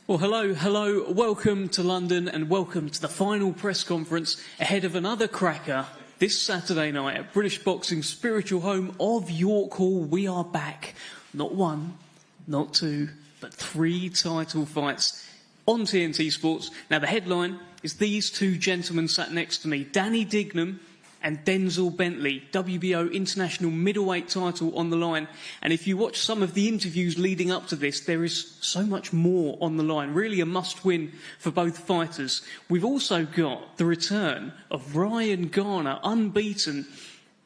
Well, hello, welcome to London and welcome to the final press conference ahead of another cracker this Saturday night at British Boxing's spiritual home of York Hall. We are back. Not one, not two, but 3 title fights on TNT Sports. Now, the headline is these two gentlemen sat next to me, Danny Dignam and Denzel Bentley, WBO international middleweight title on the line. And if you watch some of the interviews leading up to this, there is so much more on the line. Really a must-win for both fighters. We've also got the return of Ryan Garner, unbeaten,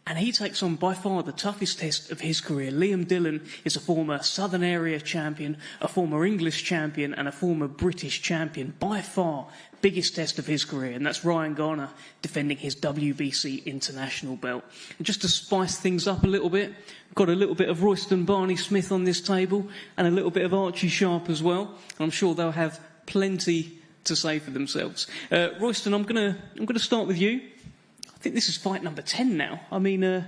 and he takes on by far the toughest test of his career. Liam Dillon is a former Southern Area champion, a former English champion and a former British champion. By far, biggest test of his career, and that's Ryan Garner defending his WBC international belt. And just to spice things up a little bit, got a little bit of Royston Smith on this table and a little bit of Archie Sharp as well. And I'm sure they'll have plenty to say for themselves. Royston, I'm gonna start with you. I think this is fight number 10 now. I mean,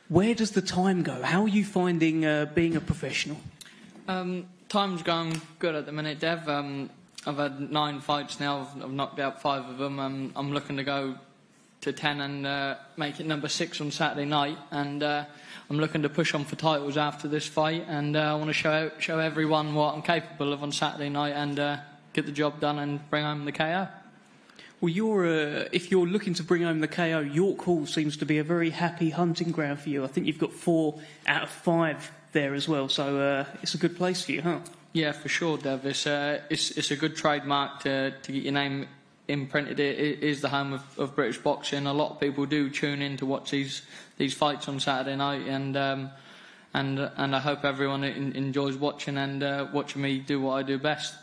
where does the time go? How are you finding being a professional? Time's going good at the minute, Dev. I've had 9 fights now. I've knocked out 5 of them. I'm looking to go to 10 and make it number 6 on Saturday night. And I'm looking to push on for titles after this fight. And I want to show everyone what I'm capable of on Saturday night and get the job done and bring home the KO. Well, if you're looking to bring home the KO, York Hall seems to be a very happy hunting ground for you. I think you've got 4 out of 5 there as well, so it's a good place for you, huh? Yeah, for sure, Dev. It's a good trademark to get your name imprinted. It is the home of British boxing. A lot of people do tune in to watch these fights on Saturday night, and I hope everyone enjoys watching and watching me do what I do best.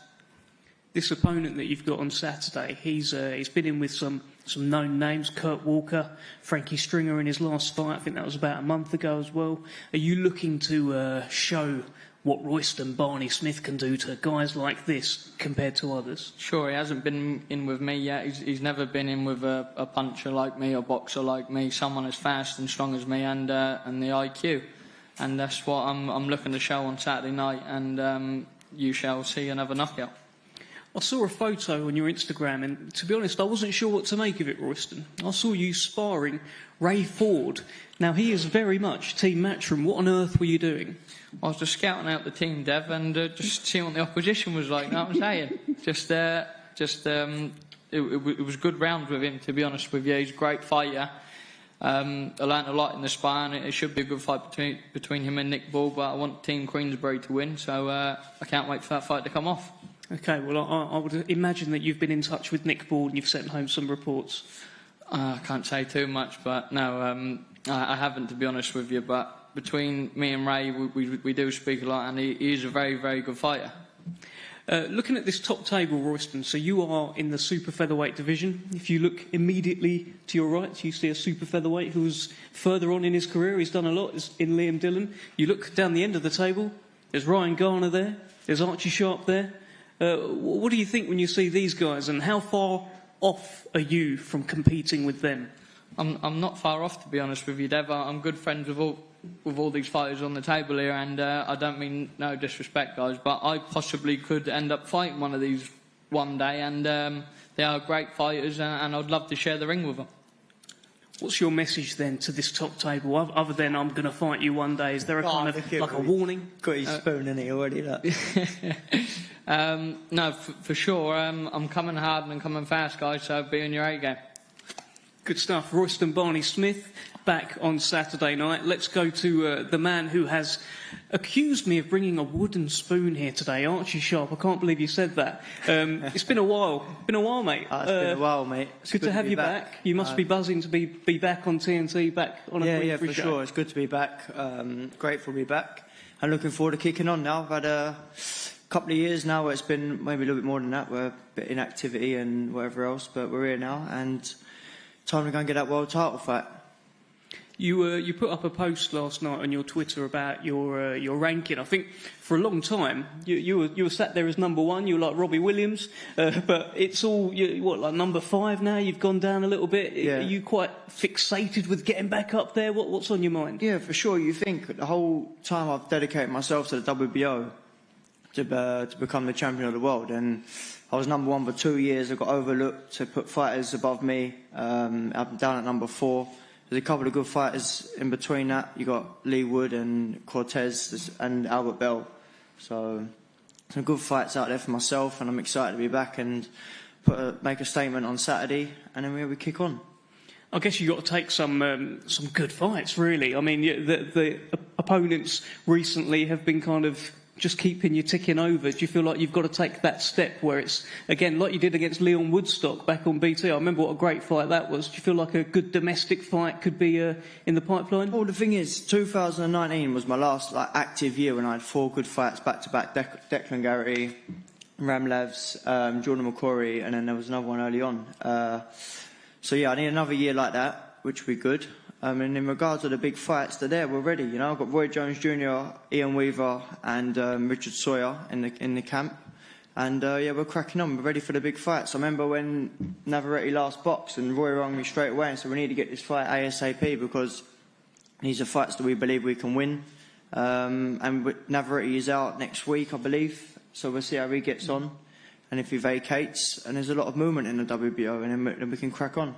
This opponent that you've got on Saturday, he's been in with some known names, Kurt Walker, Frankie Stringer in his last fight. I think that was about a month ago as well. Are you looking to show what Royston Smith can do to guys like this compared to others? Sure, he hasn't been in with me yet. He's never been in with a puncher like me or boxer like me, someone as fast and strong as me and the IQ. And that's what I'm looking to show on Saturday night, and you shall see another knockout. I saw a photo on your Instagram, and to be honest, I wasn't sure what to make of it, Royston. I saw you sparring Ray Ford. Now, he is very much Team Matchroom. What on earth were you doing? I was just scouting out the team, Dev, and just seeing what the opposition was like. You know what I'm saying? It was good rounds with him, to be honest with you. He's a great fighter. I learnt a lot in the sparring. It should be a good fight between him and Nick Ball, but I want Team Queensberry to win, so I can't wait for that fight to come off. OK, well, I would imagine that you've been in touch with Nick Ball and you've sent home some reports. I can't say too much, but no, I haven't, to be honest with you. But between me and Ray, we do speak a lot, and he is a very, very good fighter. Looking at this top table, Royston, so you are in the super featherweight division. If you look immediately to your right, you see a super featherweight who's further on in his career. He's done a lot in Liam Dillon. You look down the end of the table, there's Ryan Garner there, there's Archie Sharp there. What do you think when you see these guys, and how far off are you from competing with them? I'm not far off, to be honest with you, Dev. I'm good friends with all these fighters on the table here, and I don't mean no disrespect, guys, but I possibly could end up fighting one of these one day, and they are great fighters, and I'd love to share the ring with them. What's your message then to this top table, other than I'm going to fight you one day? Is there a kind of like a warning? Got his spoon in it already, look. No, for sure. I'm coming hard and I'm coming fast, guys, so be on your A game. Good stuff. Royston Smith back on Saturday night. Let's go to the man who has accused me of bringing a wooden spoon here today, Archie Sharp. I can't believe you said that. It's been a while. Been a while, mate. It's been a while, mate. It's good to have you back. You must be buzzing to be back on TNT, back on a Yeah, for sure. It's good to be back. Grateful to be back. I'm looking forward to kicking on now. I've had a couple of years now where it's been maybe a little bit more than that. We're a bit inactivity and whatever else, but we're here now, and time to go and get that world title fight. You put up a post last night on your Twitter about your ranking. I think for a long time you were sat there as number 1. You were like Robbie Williams, but it's all like number 5 now. You've gone down a little bit. Yeah. Are you quite fixated with getting back up there? What's on your mind? Yeah, for sure. You think the whole time I've dedicated myself to the WBO, to become the champion of the world. And I was number 1 for 2 years. I got overlooked to put fighters above me. I'm down at number 4. There's a couple of good fighters in between that. You got Lee Wood and Cortez and Albert Bell. So some good fights out there for myself, and I'm excited to be back and make a statement on Saturday, and then we kick on. I guess you've got to take some good fights, really. I mean, the opponents recently have been kind of just keeping you ticking over. Do you feel like you've got to take that step where it's, again, like you did against Leon Woodstock back on BT? I remember what a great fight that was. Do you feel like a good domestic fight could be in the pipeline? Well, the thing is, 2019 was my last active year when I had 4 good fights back-to-back. Declan Garrity, Ramlavs, Jordan McCory, and then there was another one early on. So yeah, I need another year like that, which would be good. And in regards to the big fights, they're there, we're ready. You know, I've got Roy Jones Jr., Ian Weaver, and Richard Sawyer in the camp. And yeah, we're cracking on. We're ready for the big fights. I remember when Navarrete last boxed, and Roy rang me straight away and said we need to get this fight ASAP because these are fights that we believe we can win. And Navarrete is out next week, I believe. So we'll see how he gets on, and if he vacates. And there's a lot of movement in the WBO, and then we can crack on.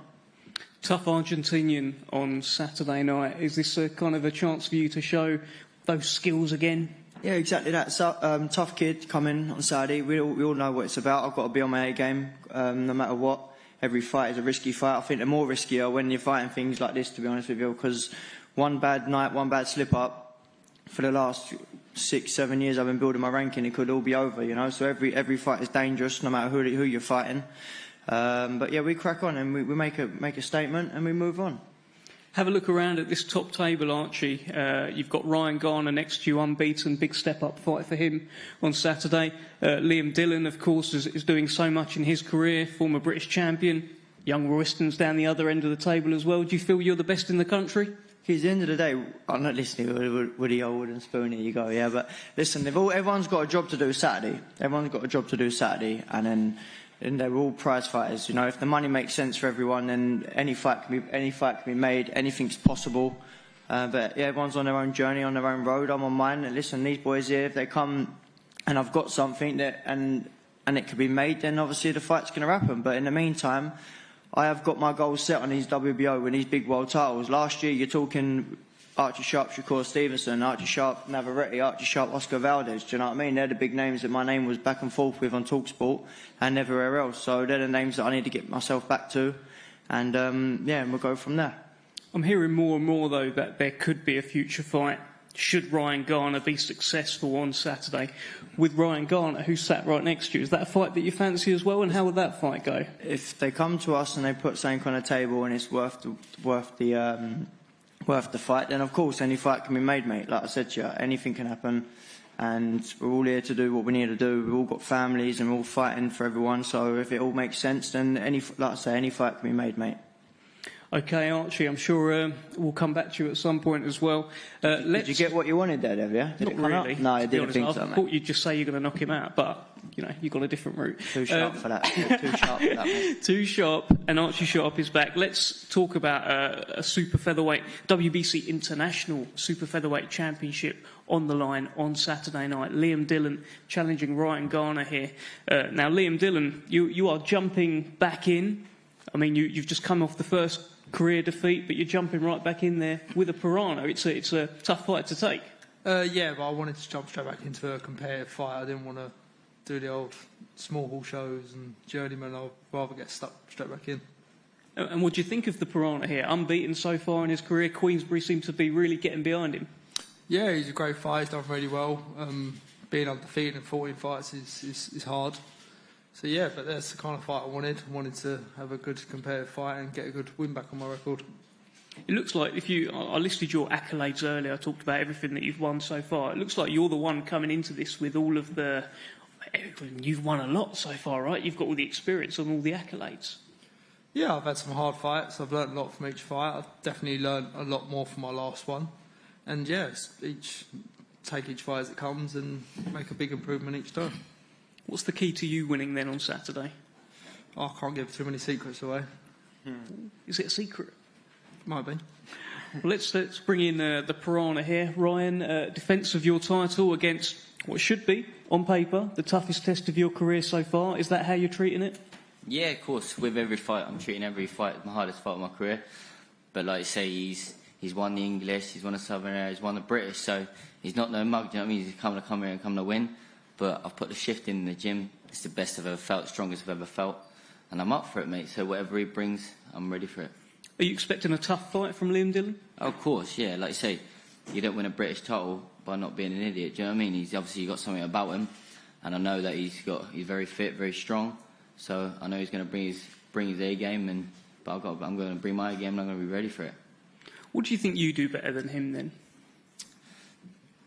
Tough Argentinian on Saturday night. Is this a kind of a chance for you to show those skills again? Yeah, exactly that. So, tough kid coming on Saturday. We all know what it's about. I've got to be on my A game, no matter what. Every fight is a risky fight. I think they're more riskier when you're fighting things like this, to be honest with you, because one bad night, one bad slip up, for the last 6-7 years I've been building my ranking, it could all be over, you know. So every fight is dangerous, no matter who you're fighting. But yeah, we crack on and we make a statement and we move on. Have a look around at this top table, Archie. You've got Ryan Garner next to you, unbeaten, big step-up fight for him on Saturday. Liam Dillon, of course, is doing so much in his career, former British champion. Young Royston's down the other end of the table as well. Do you feel you're the best in the country? Because at the end of the day, I'm not listening to Woody Old and Spoon, here you go, yeah. But listen, everyone's got a job to do Saturday. Everyone's got a job to do Saturday, and they're all prize fighters. You know, if the money makes sense for everyone, then any fight can be made. Anything's possible. But yeah, everyone's on their own journey, on their own road. I'm on mine. And listen, these boys here, if they come and I've got something and it can be made, then obviously the fight's going to happen. But in the meantime, I have got my goals set on these WBO and these big world titles. Last year, you're talking Archie Sharp, Shakur Stevenson, Archie Sharp, Navarrete, Archie Sharp, Oscar Valdez. Do you know what I mean? They're the big names that my name was back and forth with on TalkSport and everywhere else. So they're the names that I need to get myself back to. And yeah, we'll go from there. I'm hearing more and more, though, that there could be a future fight should Ryan Garner be successful on Saturday. With Ryan Garner, who sat right next to you, is that a fight that you fancy as well? And how would that fight go? If they come to us and they put something on the table and it's worth the fight, then of course any fight can be made, mate. Like I said to you, anything can happen, and we're all here to do what we need to do. We've all got families and we're all fighting for everyone. So if it all makes sense, then like I say, any fight can be made, mate. Okay, Archie, I'm sure we'll come back to you at some point as well. Did you get what you wanted there, Dev? Yeah? Not really. No, I didn't think so, mate. I thought you'd just say you're going to knock him out, but you know, you've got a different route. Too sharp for that. Too sharp for that, mate. Too sharp, and Archie Sharp is back. Let's talk about a super featherweight, WBC International Super Featherweight Championship on the line on Saturday night. Liam Dillon challenging Ryan Garner here. Now, Liam Dillon, you are jumping back in. I mean, you've just come off the first career defeat, but you're jumping right back in there with a piranha. It's a tough fight to take. Yeah, but I wanted to jump straight back into a competitive fight. I didn't want to do the old small hall shows and journeyman. I'd rather get stuck straight back in. And what do you think of the piranha here? Unbeaten so far in his career. Queensberry seems to be really getting behind him. Yeah, he's a great fighter. He's done really well. Being undefeated in 14 fights is hard. So yeah, but that's the kind of fight I wanted. I wanted to have a good competitive fight and get a good win back on my record. It looks like I listed your accolades earlier. I talked about everything that you've won so far. It looks like you're the one coming into this with all of the. You've won a lot so far, right? You've got all the experience and all the accolades. Yeah, I've had some hard fights. I've learned a lot from each fight. I've definitely learned a lot more from my last one. And yes, take each fight as it comes and make a big improvement each time. What's the key to you winning then on Saturday? I can't give too many secrets away. Is it a secret? Might be. Well, let's bring in the piranha here. Ryan, defence of your title against What should be, on paper, the toughest test of your career so far. Is that how you're treating it? Yeah, of course. With every fight, I'm treating every fight my hardest fight of my career. But like you say, he's won the English, he's won the Southern Area, he's won the British, so he's not no mug, do you know what I mean? He's come here and come to win. But I've put the shift in the gym. It's the best I've ever felt, strongest I've ever felt. And I'm up for it, mate. So whatever he brings, I'm ready for it. Are you expecting a tough fight from Liam Dillon? Of course, yeah. Like you say, you don't win a British title by not being an idiot, do you know what I mean? He's obviously got something about him. And I know that he's very fit, very strong. So I know he's going to bring his A game, but I'm going to bring my A game and I'm going to be ready for it. What do you think you do better than him then?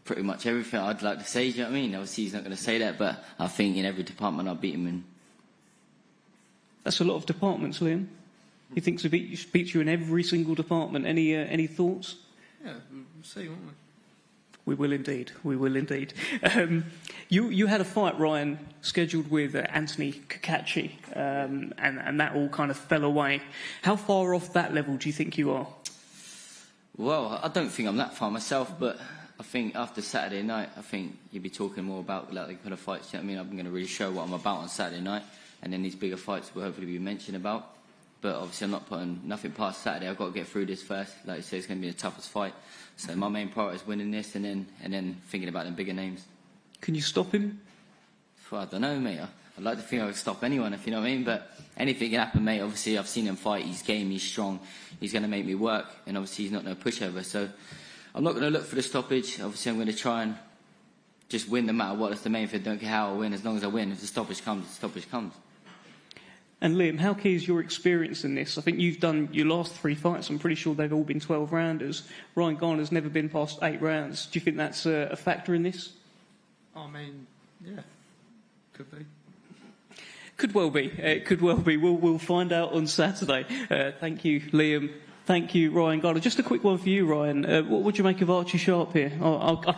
Pretty much everything I'd like to say, do you know what I mean? Obviously he's not going to say that, but I think in every department I'll beat him in. That's a lot of departments, Liam. He thinks he beats you in every single department. Any thoughts? Yeah, we'll see, won't we? We will indeed. We will indeed. You had a fight, Ryan, scheduled with Anthony Cacace, and that all kind of fell away. How far off that level do you think you are? Well, I don't think I'm that far myself, but I think after Saturday night, I think you'd be talking more about like the kind of fights. You know what I mean? I'm going to really show what I'm about on Saturday night, and then these bigger fights will hopefully be mentioned about. But obviously, I'm not putting nothing past Saturday. I've got to get through this first. Like you say, it's going to be the toughest fight. So my main priority is winning this, and then thinking about them bigger names. Can you stop him? Well, I don't know, mate. I'd like to think I could stop anyone, if you know what I mean. But anything can happen, mate. Obviously, I've seen him fight. He's game. He's strong. He's going to make me work, and obviously, he's not no pushover. So I'm not going to look for the stoppage. Obviously, I'm going to try and just win no matter what. That's the main thing. Don't care how I win. As long as I win, if the stoppage comes, the stoppage comes. And Liam, how key is your experience in this? I think you've done your last 3 fights. I'm pretty sure they've all been 12-rounders. Ryan Garner's never been past 8 rounds. Do you think that's a factor in this? I mean, yeah, could be. Could well be. It could well be. We'll find out on Saturday. Thank you, Liam. Thank you, Ryan Garner. Just a quick one for you, Ryan. What would you make of Archie Sharp here?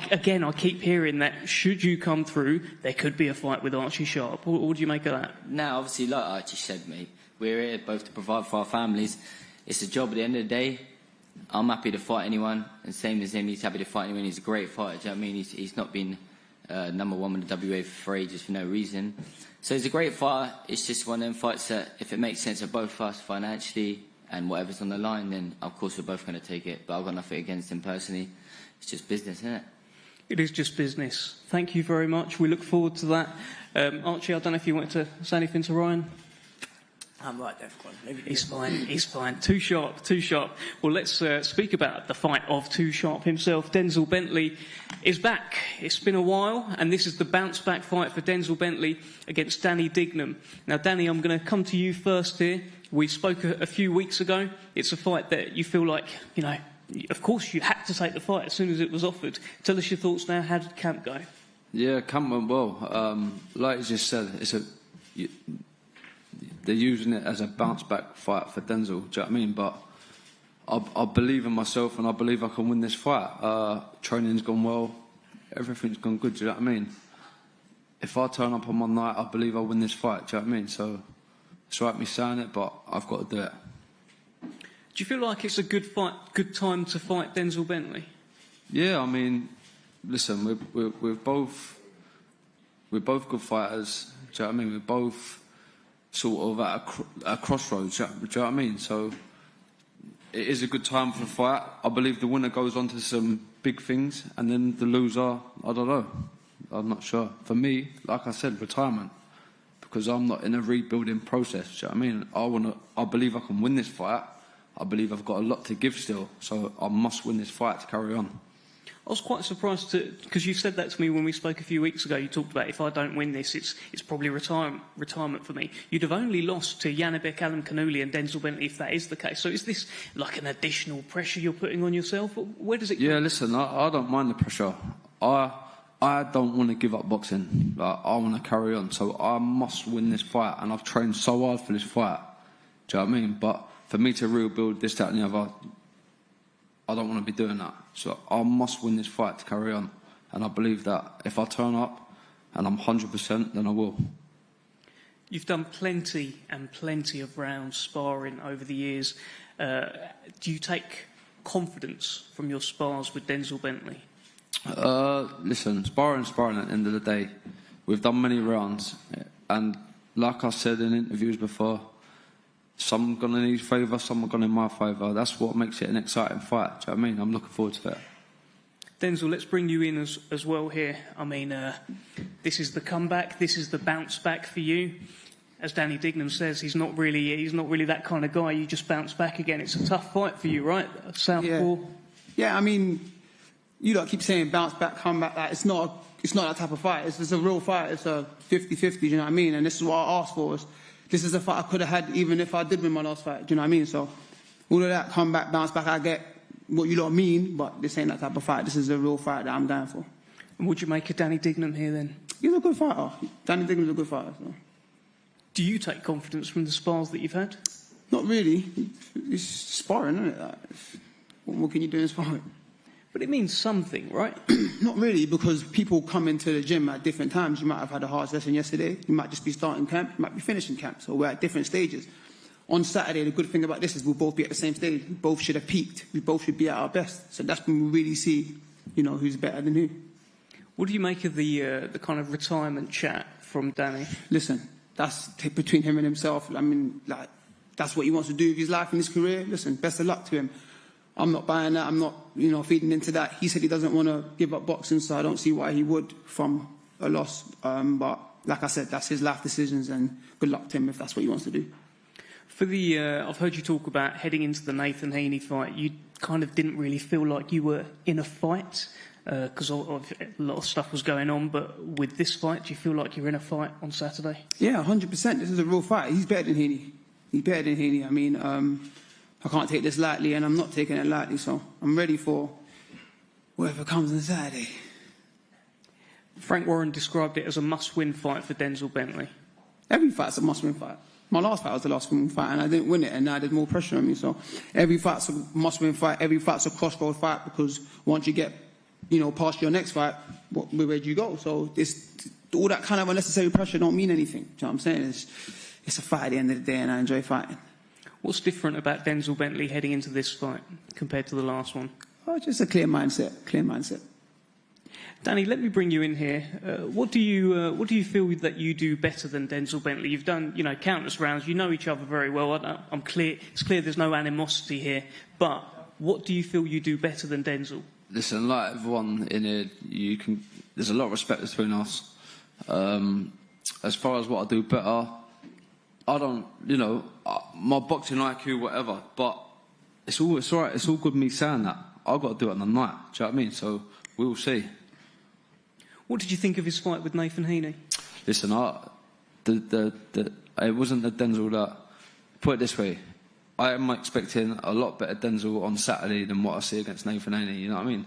Again, I keep hearing that should you come through, there could be a fight with Archie Sharp. What do you make of that? Now, obviously, like Archie said, mate, we're here both to provide for our families. It's a job at the end of the day. I'm happy to fight anyone, and same as him, he's happy to fight anyone. He's a great fighter, do you know what I mean? He's not been number one with the WA for ages for no reason. So he's a great fighter. It's just one of them fights that, if it makes sense for both of us financially and whatever's on the line, then of course we're both going to take it. But I've got nothing against him personally. It's just business, isn't it? It is just business. Thank you very much. We look forward to that. Archie, I don't know if you wanted to say anything to Ryan. I'm right there, Con. He's fine, he's fine. Too sharp, too sharp. Well, let's speak about the fight of Too Sharp himself. Denzel Bentley is back. It's been a while, and this is the bounce-back fight for Denzel Bentley against Danny Dignam. Now, Danny, I'm going to come to you first here. We spoke a few weeks ago. It's a fight that you feel like, you know, of course you had to take the fight as soon as it was offered. Tell us your thoughts now. How did camp go? Yeah, camp went well. Like you just said, they're using it as a bounce-back fight for Denzel, do you know what I mean? But I believe in myself and I believe I can win this fight. Training's gone well, everything's gone good, do you know what I mean? If I turn up on one night, I believe I'll win this fight, do you know what I mean? So it's right me saying it, but I've got to do it. Do you feel like it's a good time to fight Denzel Bentley? Yeah, I mean, listen, we're both good fighters, do you know what I mean? We're both sort of at a crossroads, do you know what I mean? So it is a good time for a fight. I believe the winner goes on to some big things, and then the loser, I don't know. I'm not sure. For me, like I said, retirement, because I'm not in a rebuilding process, do you know what I mean? I believe I can win this fight. I believe I've got a lot to give still, so I must win this fight to carry on. I was quite surprised because you said that to me when we spoke a few weeks ago. You talked about if I don't win this, it's probably retirement for me. You'd have only lost to Janibek, Alan Kanuli and Denzel Bentley if that is the case. So is this like an additional pressure you're putting on yourself? Where does it come? Yeah, listen, I don't mind the pressure. I don't want to give up boxing. Like, I want to carry on. So I must win this fight, and I've trained so hard for this fight. Do you know what I mean? But for me to rebuild this, that and the other, I don't want to be doing that. So I must win this fight to carry on. And I believe that if I turn up and I'm 100%, then I will. You've done plenty and plenty of rounds sparring over the years. Do you take confidence from your spars with Denzel Bentley? Listen, sparring at the end of the day. We've done many rounds, and like I said in interviews before, some going to need favour, some are going in my favour. That's what makes it an exciting fight. Do you know what I mean? I'm looking forward to it. Denzel, let's bring you in as well here. I mean, this is the comeback, this is the bounce back for you. As Danny Dignam says, he's not really that kind of guy. You just bounce back again. It's a tough fight for you, right? Southpaw. Yeah, I mean, you lot keep saying bounce back, come back. Like, it's not that type of fight. It's a real fight. It's a 50-50, you know what I mean? And this is what I asked for. This is a fight I could have had even if I did win my last fight, do you know what I mean? So all of that, come back, bounce back, I get what you lot mean, but this ain't that type of fight. This is a real fight that I'm going for. And would you make a Danny Dignam here then? He's a good fighter. Danny Dignam's a good fighter. So. Do you take confidence from the spars that you've had? Not really. It's sparring, isn't it? Like, what more can you do in sparring? But it means something, right? Not really, because people come into the gym at different times. You might have had a hard session yesterday. You might just be starting camp. You might be finishing camp. So we're at different stages. On Saturday, the good thing about this is we'll both be at the same stage. We both should have peaked. We both should be at our best. So that's when we really see, you know, who's better than who. What do you make of the kind of retirement chat from Danny? Listen, that's between him and himself. I mean, like, that's what he wants to do with his life and his career. Listen, best of luck to him. I'm not buying that. I'm not, feeding into that. He said he doesn't want to give up boxing, so I don't see why he would from a loss. But like I said, that's his life decisions, and good luck to him if that's what he wants to do. For the, I've heard you talk about heading into the Nathan Heaney fight. You kind of didn't really feel like you were in a fight because a lot of stuff was going on. But with this fight, do you feel like you're in a fight on Saturday? Yeah, 100%. This is a real fight. He's better than Heaney. He's better than Heaney. I mean, I can't take this lightly, and I'm not taking it lightly. So I'm ready for whatever comes on Saturday. Frank Warren described it as a must-win fight for Denzel Bentley. Every fight's a must-win fight. My last fight was the last-win fight, and I didn't win it, and now there's more pressure on me. So every fight's a must-win fight. Every fight's a crossroad fight, because once you get, past your next fight, where do you go? So all that kind of unnecessary pressure don't mean anything. Do you know what I'm saying? It's a fight at the end of the day, and I enjoy fighting. What's different about Denzel Bentley heading into this fight compared to the last one? Oh, just a clear mindset. Danny, let me bring you in here. What do you feel that you do better than Denzel Bentley? You've done, countless rounds. You know each other very well. It's clear there's no animosity here. But what do you feel you do better than Denzel? Listen, like everyone in here, there's a lot of respect between us. As far as what I do better, I don't, my boxing IQ, whatever. But it's all right. It's all good me saying that. I've got to do it on the night. Do you know what I mean? So we'll see. What did you think of his fight with Nathan Heaney? Listen, it wasn't the Denzel that... Put it this way, I am expecting a lot better Denzel on Saturday than what I see against Nathan Heaney, you know what I mean?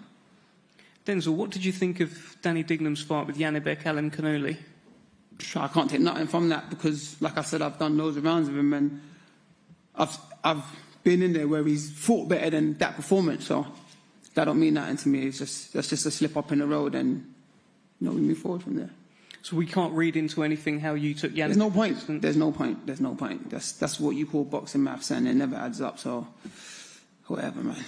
Denzel, what did you think of Danny Dignam's fight with Yanibek Alan Kanuli? I can't take nothing from that, because, like I said, I've done loads of rounds with him, and I've been in there where he's fought better than that performance, so that don't mean nothing to me. That's just a slip up in the road, and we move forward from there. So we can't read into anything how you took Yannick. There's no point. That's what you call boxing maths, and it never adds up. So whatever, man.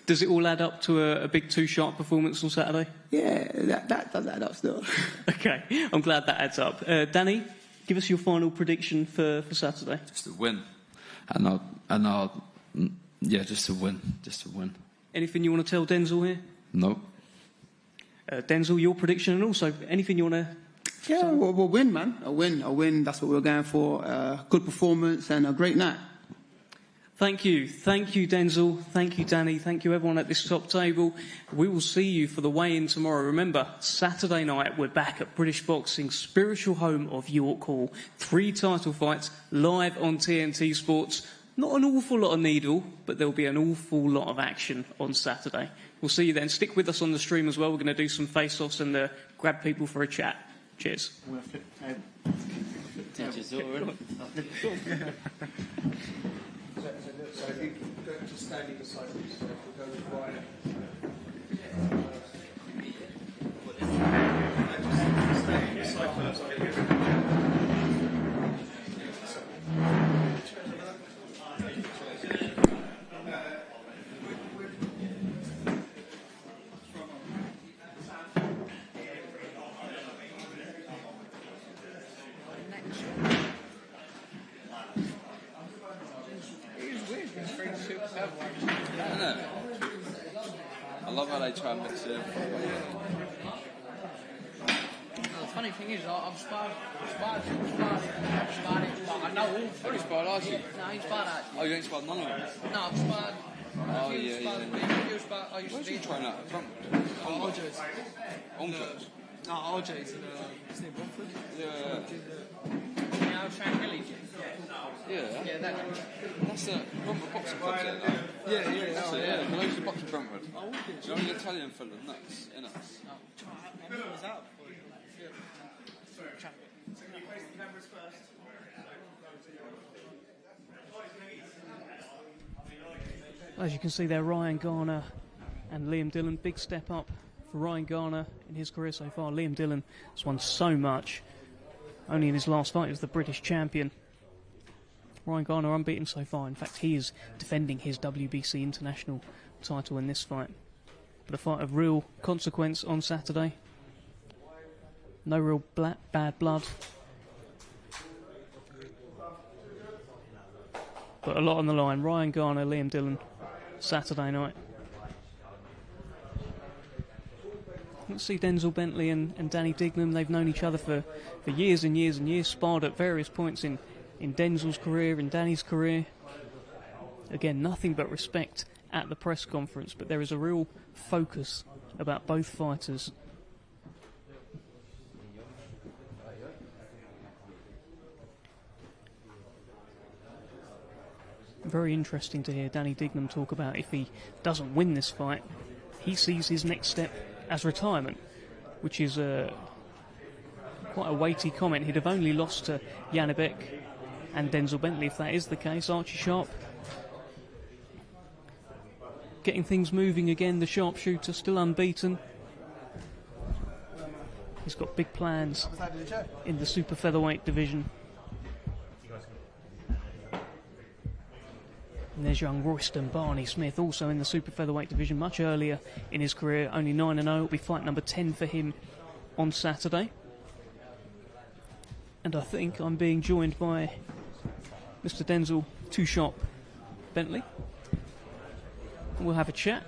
Does it all add up to a big two-sharp performance on Saturday? Yeah, that does add up still. Okay, I'm glad that adds up. Danny, give us your final prediction for Saturday. Just to win, just to win. Anything you want to tell Denzel here? No. Denzel, your prediction, and also anything you want to... Yeah, we'll win, man. A win. That's what we're going for. Good performance and a great night. Thank you, Denzel. Thank you, Danny. Thank you, everyone at this top table. We will see you for the weigh-in tomorrow. Remember, Saturday night, we're back at British Boxing's spiritual home of York Hall. 3 title fights live on TNT Sports. Not an awful lot of needle, but there'll be an awful lot of action on Saturday. We'll see you then. Stick with us on the stream as well. We're going to do some face-offs and grab people for a chat. Cheers. I'm going to flip the table. So if you go to standing beside me, so we'll go to right. Standing beside first, I'll get you. love how they try and mix it in. The funny thing is, I've sparred, but I know all three. Have you sparred Archie? No, I ain't sparred Archie. Oh, you ain't sparred none of them? No, I've sparred. Oh, yeah, yeah. I used Where's to you be. trying out? From? RJ's. Holmchurch? No, RJ's in Bromford. Yeah. Yeah, I was trying village. Yeah. Yeah, that. That's a Bromford boxing club, isn't it? Yeah. That's it, yeah. I used to box in Bromford. You know the Italian fella, nuts, in us. As you can see there, Ryan Garner and Liam Dillon, big step up for Ryan Garner in his career so far. Liam Dillon has won so much. Only in his last fight he was the British champion. Ryan Garner unbeaten so far. In fact, he is defending his WBC international title in this fight. But a fight of real consequence on Saturday. No real bad blood. But a lot on the line. Ryan Garner, Liam Dillon, Saturday night. Let's see Denzel Bentley and Danny Dignam. They've known each other for years and years and years. Sparred at various points in Denzel's career, in Danny's career. Again, nothing but respect at the press conference, but there is a real focus about both fighters. Very interesting to hear Danny Dignam talk about if he doesn't win this fight, he sees his next step as retirement, which is quite a weighty comment. He'd have only lost to Janibek and Denzel Bentley if that is the case. Archie Sharp getting things moving again, the sharpshooter still unbeaten. He's got big plans in the super featherweight division. And there's young Royston Smith, also in the super featherweight division, much earlier in his career, only 9-0. It'll be fight number 10 for him on Saturday. And I think I'm being joined by Mr. Denzel Too Sharp Bentley. We'll have a chat.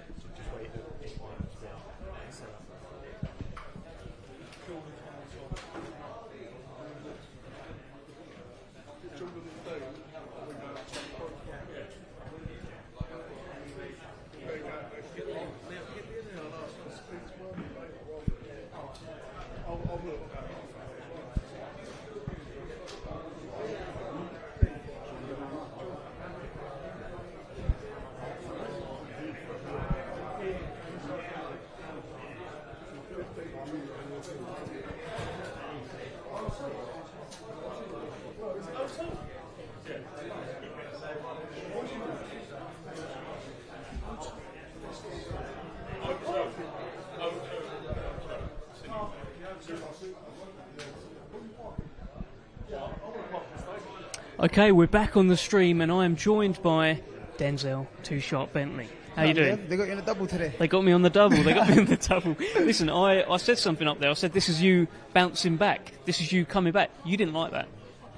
Okay, we're back on the stream and I am joined by Denzel Too Sharp Bentley. How you doing? They got you in a double today. They got me on the double. They got me on the double. Listen, I said something up there. I said this is you bouncing back. This is you coming back. You didn't like that.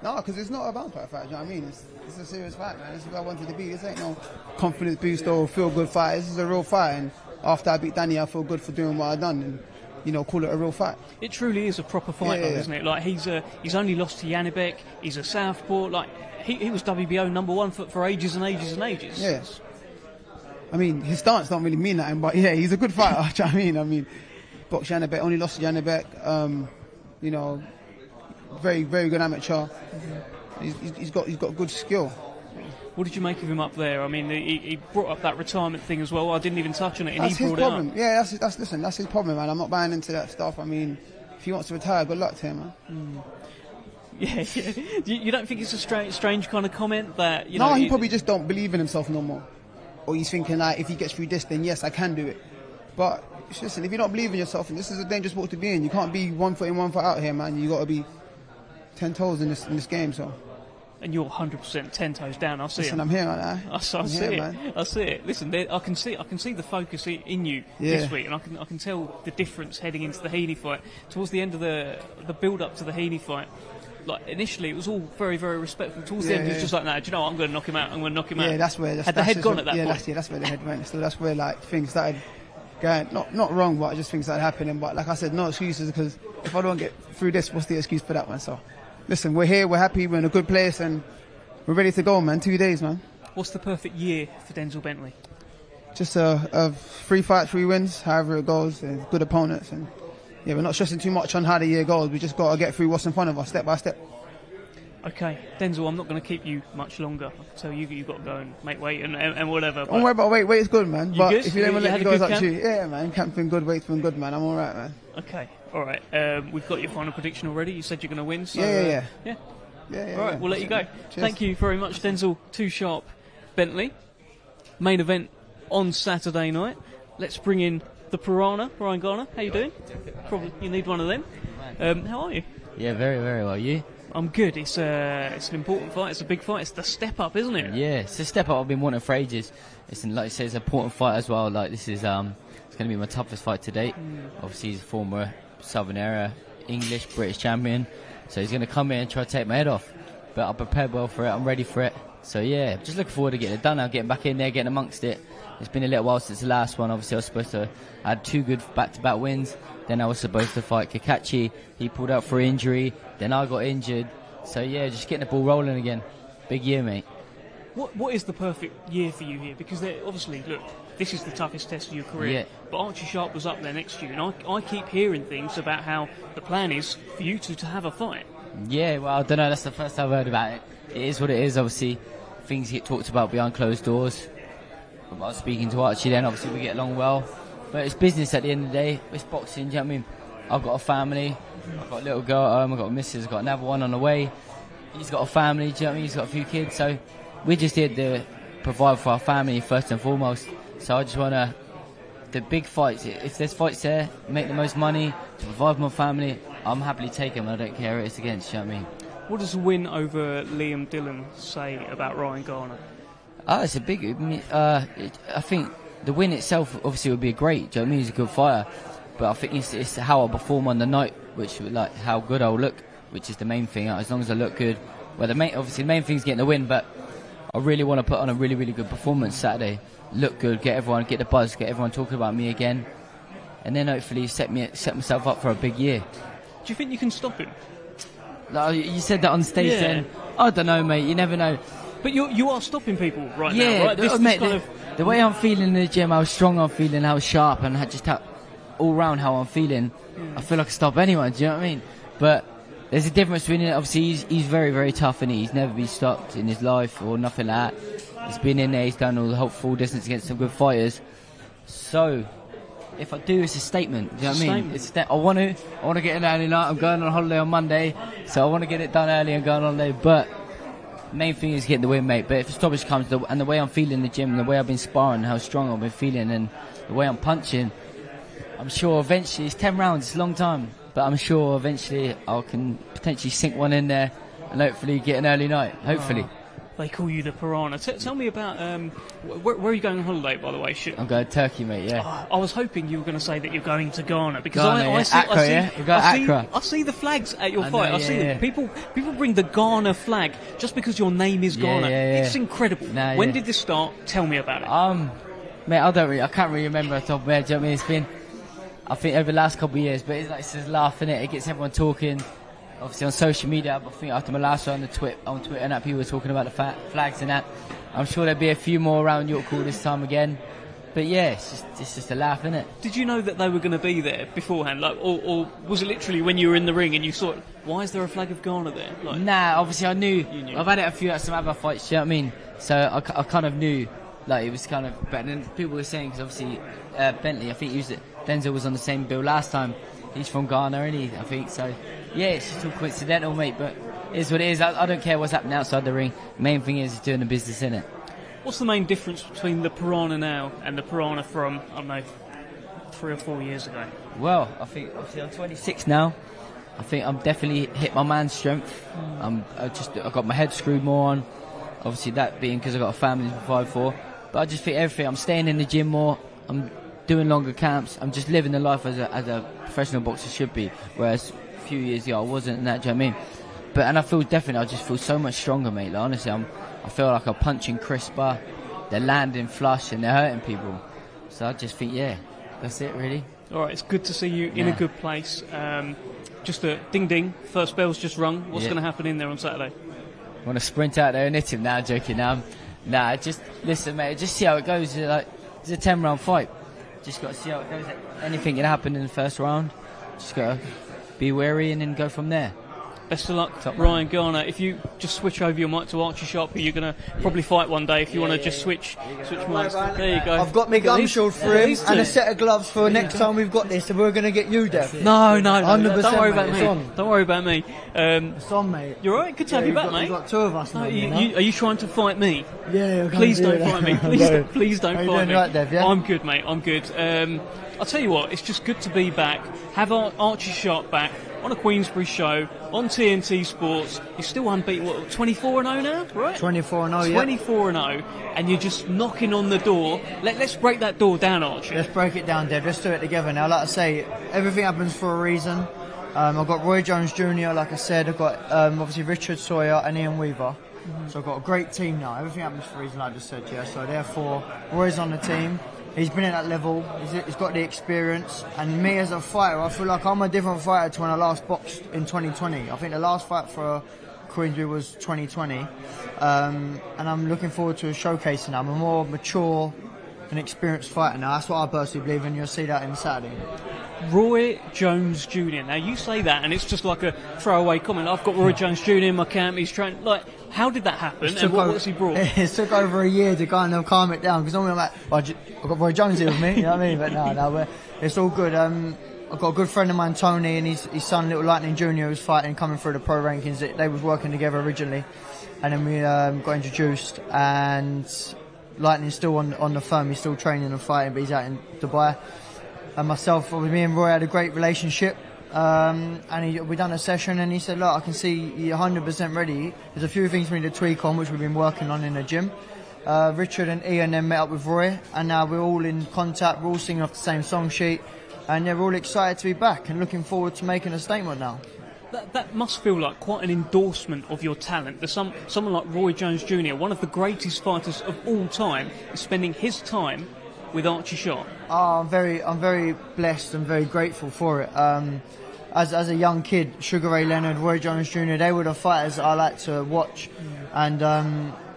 No, because it's not a bounce back fight, you know what I mean? It's a serious fight, man. This is what I wanted to be. This ain't no confidence boost or feel-good fight. This is a real fight, and after I beat Danny, I feel good for doing what I've done, and, you know, call it a real fight. It truly is a proper fight, though, isn't it? Like, he's only lost to Janibek. He's a southpaw. Like, he was WBO #1 for ages and ages and ages. Yes. I mean, his stance don't really mean nothing, but yeah, he's a good fighter. Do you know what I mean? I mean, boxed Janibek, only lost to Janibek. You know, very, very good amateur. He's got good skill. What did you make of him up there? I mean, he brought up that retirement thing as well. I didn't even touch on it, and that's he brought his problem. it up. Yeah, that's his problem, man. I'm not buying into that stuff. I mean, if he wants to retire, good luck to him, man. Yeah. You don't think it's a strange kind of comment that, you know? No, he probably just don't believe in himself no more. Or he's thinking, like, if he gets through this, then yes, I can do it. But listen, if you don't believe in yourself, and this is a dangerous sport to be in, you can't be 1 foot in, 1 foot out here, man. You got to be 10 toes in this game. So. And you're 100% 10 toes down. I see Listen, it. I'm here, man. I see it. Man. I see it. Listen, I can see the focus in you this week, and I can tell the difference heading into the Heaney fight. Towards the end of the build up to the Heaney fight, like initially it was all very, very respectful. Towards the end, it was just like, nah, do you know what? I'm going to knock him out. I'm going to knock him out. Yeah, that's where. Had the head gone at that point? That's where the head went. So that's where like things started going, not wrong, but I just think that happening. But like I said, no excuses, because if I don't get through this, what's the excuse for that one? So, listen, we're here, we're happy, we're in a good place, and we're ready to go, man. 2 days, man. What's the perfect year for Denzel Bentley? Just 3 fights, 3 wins, however it goes, and good opponents. And yeah, we're not stressing too much on how the year goes. We just got to get through what's in front of us, step by step. Okay, Denzel, I'm not going to keep you much longer. I'll tell you you've got to go and make weight and whatever. Don't worry about weight. Weight's good, man. You but good? if you don't want to let it go, it's up camp? to you. Yeah, man. Camp's been good, weight's been good, man. I'm all right, man. Okay, all right. We've got your final prediction already. You said you're going to win. So, Yeah. All right, we'll let you go. Cheers. Thank you very much, Denzel Too Sharp Bentley. Main event on Saturday night. Let's bring in the Piranha, Ryan Garner. How you doing? Probably you need one of them. How are you? Yeah, very, very well. You? I'm good. It's an important fight. It's a big fight. It's the step up, isn't it? Yeah, it's a step up I've been wanting for ages. It's like you say, it's an important fight as well. Like this is it's going to be my toughest fight to date. Obviously, he's a former Southern Area English British champion, so he's going to come in and try to take my head off. But I'm prepared well for it. I'm ready for it. So yeah, just looking forward to getting it done now, getting back in there, getting amongst it. It's been a little while since the last one. Obviously, I was supposed to had 2 good back-to-back wins. Then I was supposed to fight Kakachi. He pulled out for injury. Then I got injured. So yeah, just getting the ball rolling again. Big year, mate. What is the perfect year for you here? Because obviously, look, this is the toughest test of your career. Yeah. But Archie Sharp was up there next to you, and I keep hearing things about how the plan is for you to have a fight. Yeah, well, I don't know. That's the first I've heard about it. It is what it is. Obviously, things get talked about behind closed doors. I was speaking to Archie then. Obviously, we get along well. But it's business at the end of the day. It's boxing, do you know what I mean? I've got a family. I've got a little girl at home. I've got a missus. I've got another one on the way. He's got a family, do you know what I mean? He's got a few kids. So we're just here to provide for our family first and foremost. So I just want to... The big fights, if there's fights there, make the most money to provide for my family, I'm happily taking them. I don't care who it's against, do you know what I mean? What does the win over Liam Dillon say about Ryan Garner? It's a big... I think the win itself obviously would be great, do you know what I mean? He's a good fighter. But I think it's how I perform on the night, which like how good I'll look, which is the main thing. As long as I look good, well, obviously the main thing is getting the win, but I really want to put on a really, really good performance Saturday. Look good, get the buzz, get everyone talking about me again, and then hopefully set myself up for a big year. Do you think you can stop him? Like, you said that on stage, Yeah. then I don't know, mate. You never know. But you are stopping people right Yeah, now, right? This mate, kind of... the way I'm feeling in the gym, how strong I'm feeling, how sharp, and just how all round how I'm feeling, I feel like I can stop anyone. Do you know what I mean? But there's a difference between it. Obviously, he's very, very tough, and he's never been stopped in his life or nothing like that. He's been in there. He's done all the whole full distance against some good fighters. So if I do, it's a statement. Do you know what I mean? It's I want to get in early night. I'm going on holiday on Monday, so I want to get it done early and go on holiday. But main thing is getting the win, mate. But if the stoppage comes, and the way I'm feeling in the gym, and the way I've been sparring, how strong I've been feeling, and the way I'm punching, I'm sure eventually, it's 10 rounds, it's a long time, but I'm sure eventually I can potentially sink one in there and hopefully get an early night. Hopefully. They call you the Piranha. Tell me about where are you going on holiday, by the way? I'm going to Turkey, mate. Yeah. I was hoping you were going to say that you're going to Ghana because Ghana, I see, Accra, yeah? We've got Accra. I see the flags at your I fight. know, I see yeah. them. People bring the Ghana flag just because your name is Ghana. Yeah. It's incredible. Nah, when yeah. did this start? Tell me about it. Mate, I can't really remember off the top of my head. Do you know what I mean? It's been, I think, over the last couple of years, but it's just laughing it. It gets everyone talking. Obviously on social media, I think after my last one on Twitter and that, people were talking about the flags and that. I'm sure there'll be a few more around York Hall this time again. But yeah, it's just a laugh, isn't it? Did you know that they were going to be there beforehand, like, or was it literally when you were in the ring and you saw, why is there a flag of Ghana there? Like, nah, obviously I knew. You knew. I've had it a few at some other fights. Do you know what I mean? So I kind of knew, like it was kind of. But then people were saying, because obviously Bentley, I think Denzel was on the same bill last time. He's from Ghana, isn't he? I think so. Yeah, it's just all coincidental, mate. But it is what it is. I don't care what's happening outside the ring. Main thing is doing the business, innit? What's the main difference between the Piranha now and the Piranha from, I don't know, 3 or 4 years ago? Well, I think obviously I'm 26 now. I think I'm definitely hit my man's strength. I got my head screwed more on. Obviously that being because I've got a family to provide for. But I just think everything. I'm staying in the gym more. I'm doing longer camps. I'm just living the life as a professional boxer should be. Whereas a few years ago I wasn't, and that, do you know what I mean? And I just feel so much stronger, mate. Like, honestly, I feel like I'm punching crisper. They're landing flush and they're hurting people. So I just think, yeah. that's it, really. All right, it's good to see you in a good place. Just a ding, first bell's just rung. What's going to happen in there on Saturday? I want to sprint out there and hit him now, joking now. Nah, just listen, mate, just see how it goes. It's a 10-round fight. Just got to see how it goes. Anything can happen in the first round. Just got to be wary and then go from there. Best of luck, Ryan Garner. If you just switch over your mic to Archie Sharp, who you're going to probably fight one day. If you want to just switch mics. There you go. I've got my gum shield for him and a set of gloves for next time we've got this, and we're going to get you, Dev. No. 100%, Don't worry about mate. me. Don't worry about me. It's on, mate. You're all right. Good to have you back, mate. We've got two of us now. Are you trying to fight me? Yeah. Please don't fight me. Please don't How you fight doing, me. right, Dev, yeah? I'm good, mate. I'm good. I'll tell you what. It's just good to be back. Have Archie Sharp back on a Queensberry show on TNT Sports. You're still unbeaten. What, 24-0 now, right? 24-0, yeah. 24-0, and you're just knocking on the door. Let's break that door down, Archie. Let's break it down, Dev. Let's do it together now. Like I say, everything happens for a reason. I've got Roy Jones Jr., like I said. I've got obviously Richard Sawyer and Ian Weaver. So I've got a great team now. Everything happens for a reason, like I just said, yeah. So therefore, Roy's on the team. He's been at that level, he's got the experience, and me as a fighter, I feel like I'm a different fighter to when I last boxed in 2020. I think the last fight for Queensberry was 2020, and I'm looking forward to showcasing that. I'm a more mature and experienced fighter now. That's what I personally believe, and you'll see that in Saturday. Roy Jones Jr. Now you say that, and it's just like a throwaway comment. I've got Roy Jones Jr. in my camp. He's trying. How did that happen? And what's he brought? It took over a year to kind of calm it down, because normally I'm like, I've got Roy Jones here with me. You know what I mean? But no, it's all good. I've got a good friend of mine, Tony, and his son, Little Lightning Jr., who's fighting, coming through the pro rankings. They was working together originally, and then we got introduced. And Lightning's still on the firm. He's still training and fighting, but he's out in Dubai. And myself, me and Roy had a great relationship, and we done a session, and he said, look, I can see you're 100% ready. There's a few things we need to tweak on, which we've been working on in the gym. Richard and Ian then met up with Roy, and now we're all in contact, we're all singing off the same song sheet, and we're all excited to be back and looking forward to making a statement now. That must feel like quite an endorsement of your talent. There's someone like Roy Jones Jr., one of the greatest fighters of all time, is spending his time with Archie Sharp. Oh, I'm very blessed and very grateful for it. As a young kid, Sugar Ray Leonard, Roy Jones Jr., they were the fighters that I like to watch. And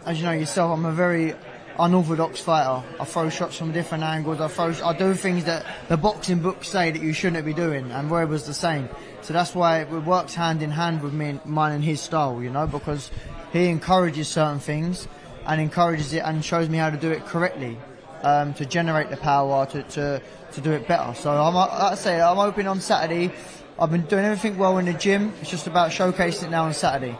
as you know yourself, I'm a very unorthodox fighter. I throw shots from different angles. I do things that the boxing books say that you shouldn't be doing, and Roy was the same. So that's why it works hand in hand with mine and his style, you know, because he encourages certain things and encourages it and shows me how to do it correctly. To generate the power, to do it better. So like I say, I'm hoping on Saturday. I've been doing everything well in the gym. It's just about showcasing it now on Saturday.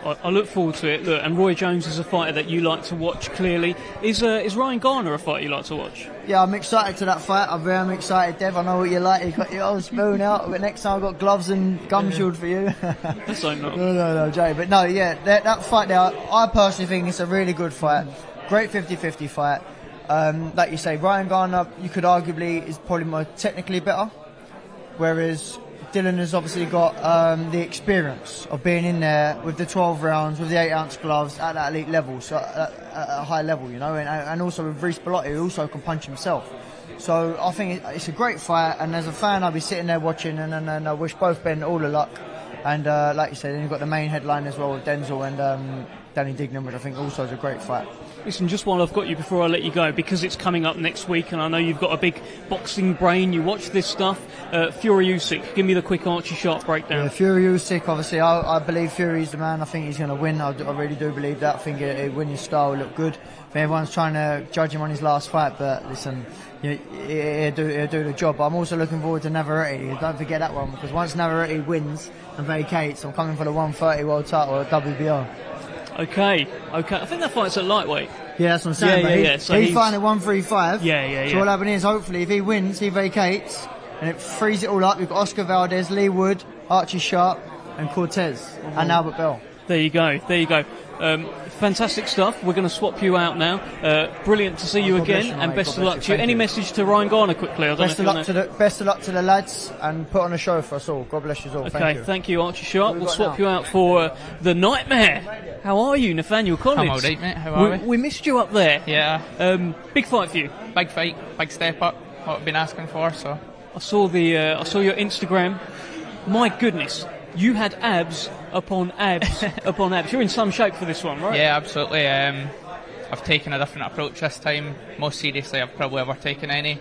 I look forward to it. Look, and Roy Jones is a fighter that you like to watch. Clearly, is Ryan Garner a fighter you like to watch? Yeah, I'm excited to that fight. I'm very excited, Dev. I know what you like. You got your old spoon out. But next time I've got gloves and gum shield for you. That's so not. No, Jay. But no, yeah, that fight there, I personally think it's a really good fight. Great 50-50 fight. Like you say, Ryan Garner, you could arguably is probably more technically better, whereas Dylan has obviously got the experience of being in there with the 12 rounds, with the 8-ounce gloves at that elite level, so at a high level, you know, and also with Reece Bellotti, who also can punch himself. So I think it's a great fight, and as a fan, I'll be sitting there watching, and I wish both men all the luck. And like you said, then you've got the main headline as well with Denzel and Danny Dignam, which I think also is a great fight. Listen, just while I've got you before I let you go, because it's coming up next week, and I know you've got a big boxing brain, you watch this stuff. Fury Usyk, give me the quick Archie Sharp breakdown. Yeah, Fury Usyk, obviously, I believe Fury's the man. I think he's going to win. I really do believe that. I think his winning style will look good. I think everyone's trying to judge him on his last fight, but listen, he'll do the job. But I'm also looking forward to Navarrete. Don't forget that one, because once Navarrete wins and vacates, I'm coming for the 130 world title or WBO. Okay. I think that fight's at lightweight. Yeah, that's what I'm saying. Yeah. So he's fighting at 135. Yeah. So what happens is, hopefully, if he wins, he vacates, and it frees it all up. We've got Oscar Valdez, Lee Wood, Archie Sharp, and Cortez, and Albert Bell. There you go. Fantastic stuff. We're going to swap you out now. Brilliant to see you again, and best of luck to you. Any message to Ryan Garner quickly? Best of luck to the lads, and put on a show for us all. God bless you all. Okay, thank you, Archie Sharp. We'll swap you out for the Nightmare. How are you, Nathaniel Collins? I'm all right, mate. How are we? We missed you up there. Yeah. Big fight for you. Big fight, big step up. I've been asking for. So I saw your Instagram. My goodness, you had abs upon abs upon abs. You're in some shape for this one, right? yeah, absolutely. I've taken a different approach this time, most seriously I've probably ever taken any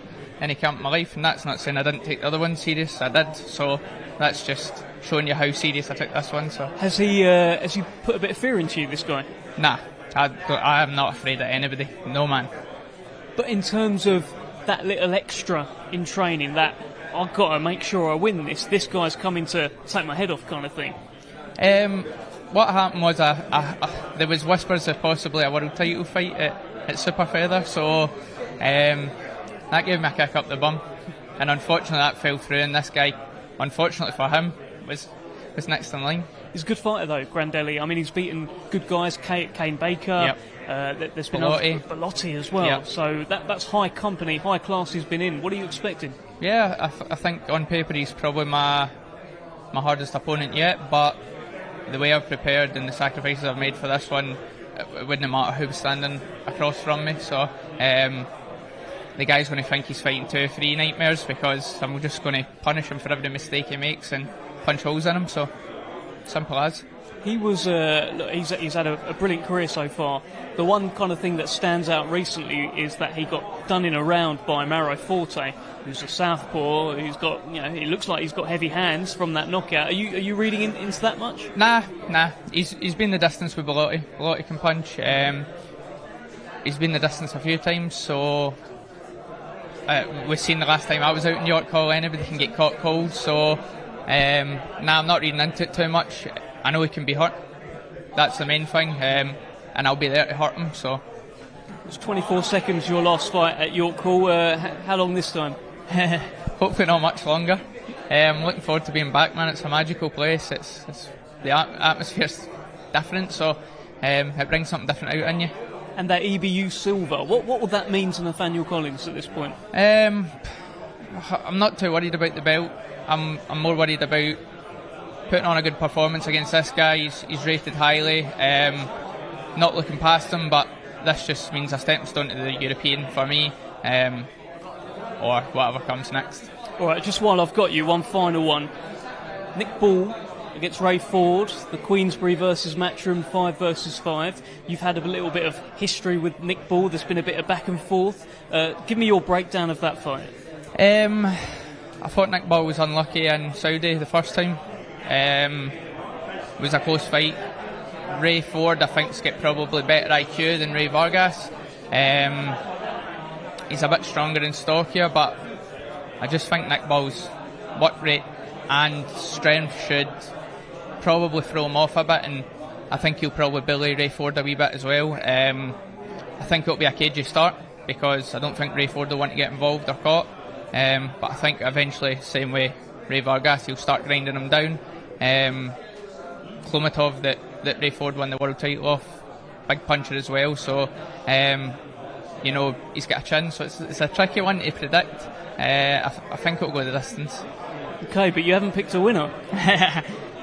camp in my life, and that's not saying I didn't take the other one serious, I did, so that's just showing you how serious I took this one. So Has he put a bit of fear into you, this guy? Nah, I am not afraid of anybody, no man. But in terms of that little extra in training, that I've got to make sure I win this guy's coming to take my head off kind of thing. What happened was there was whispers of possibly a world title fight at Super Feather, so that gave me a kick up the bum, and unfortunately that fell through, and this guy, unfortunately for him, was next in line. He's a good fighter though, Grandelli. I mean, he's beaten good guys, Kane Baker, there's been Bellotti as well, yep. So that's high company, high class he's been in. What are you expecting? Yeah, I think on paper he's probably my hardest opponent yet, but the way I've prepared and the sacrifices I've made for this one, it wouldn't matter who was standing across from me, so the guy's going to think he's fighting 2 or 3 nightmares, because I'm just going to punish him for every mistake he makes and punch holes in him, so simple as. He was he's had a brilliant career so far. The one kind of thing that stands out recently is that he got done in a round by Mauro Forte, who's a southpaw. He's got, it looks like he's got heavy hands from that knockout. Are you reading into that much? Nah. He's been the distance with Bellotti. Bellotti can punch. He's been the distance a few times, so we've seen the last time I was out in York Hall, anybody can get caught cold, so I'm not reading into it too much. I know he can be hurt, that's the main thing, and I'll be there to hurt him. So it's 24 seconds your last fight at York Hall. How long this time? Hopefully not much longer. I'm looking forward to being back, man. It's a magical place. It's the atmosphere's different, so it brings something different out in you. And that EBU silver, what would that mean to Nathaniel Collins at this point? I'm not too worried about the belt. I'm more worried about putting on a good performance against this guy. He's rated highly. Not looking past him, but this just means a stepping stone to the European for me, or whatever comes next. Alright, just while I've got you, one final one. Nick Ball against Ray Ford, the Queensberry versus Matchroom 5 versus 5. You've had a little bit of history with Nick Ball, there's been a bit of back and forth. Give me your breakdown of that fight. I thought Nick Ball was unlucky in Saudi the first time. It was a close fight. Ray Ford, I think, has got probably better IQ than Ray Vargas. He's a bit stronger and stockier, but I just think Nick Ball's work rate and strength should probably throw him off a bit, and I think he'll probably bully Ray Ford a wee bit as well. I think it'll be a cagey start, because I don't think Ray Ford will want to get involved or caught, but I think eventually, same way Ray Vargas, he'll start grinding him down. Klomatov, that Ray Ford won the world title off, big puncher as well, so he's got a chin, so it's a tricky one to predict. I think it'll go the distance. Okay, but you haven't picked a winner.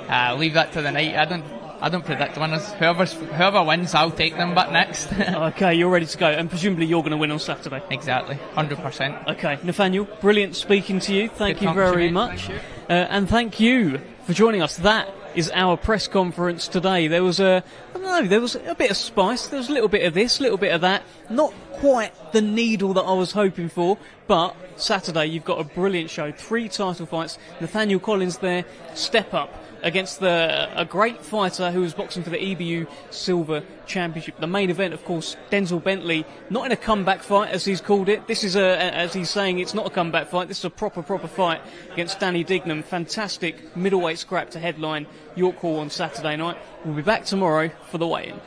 I'll leave that to the night. I don't predict winners. Whoever wins, I'll take them back next. Okay, you're ready to go, and presumably you're going to win on Saturday. Exactly, 100%. Okay, Nathaniel, brilliant speaking to you. Thank you very much, and thank you for joining us. That is our press conference today. There was a bit of spice. There was a little bit of this, a little bit of that. Not quite the needle that I was hoping for, but Saturday you've got a brilliant show. 3 title fights. Nathaniel Collins there, step up against a great fighter who was boxing for the EBU Silver Championship. The main event, of course, Denzel Bentley, not in a comeback fight as he's called it. This is as he's saying, it's not a comeback fight. This is a proper fight against Danny Dignam. Fantastic middleweight scrap to headline York Hall on Saturday night. We'll be back tomorrow for the weigh-in.